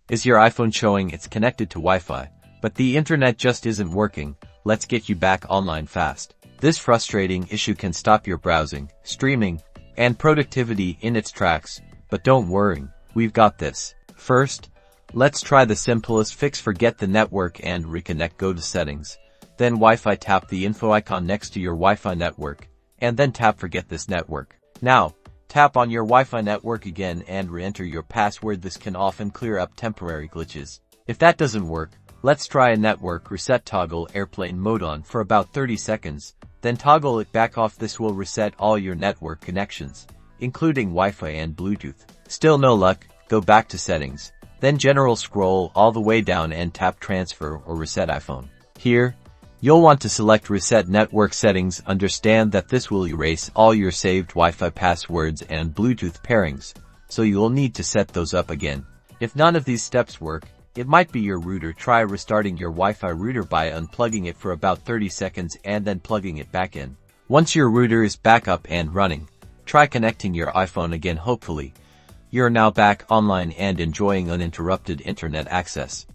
Is your iPhone showing it's connected to Wi-Fi, but the internet just isn't working? Let's get you back online fast. This frustrating issue can stop your browsing, streaming, and productivity in its tracks, but don't worry, we've got this. First, let's try the simplest fix. Forget the network and reconnect. Go to settings, then Wi-Fi. Tap the info icon next to your Wi-Fi network, and then tap forget this network. Now, tap on your Wi-Fi network again and re-enter your password. This can often clear up temporary glitches. If that doesn't work, let's try a network reset. Toggle airplane mode on for about 30 seconds, then toggle it back off. This will reset all your network connections, including Wi-Fi and Bluetooth. Still no luck? Go back to settings, then general. Scroll all the way down and tap transfer or reset iPhone. Here, you'll want to select reset network settings. Understand that this will erase all your saved Wi-Fi passwords and Bluetooth pairings, so you'll need to set those up again. If none of these steps work, it might be your router. Try restarting your Wi-Fi router by unplugging it for about 30 seconds and then plugging it back in. Once your router is back up and running, try connecting your iPhone again. Hopefully, you're now back online and enjoying uninterrupted internet access.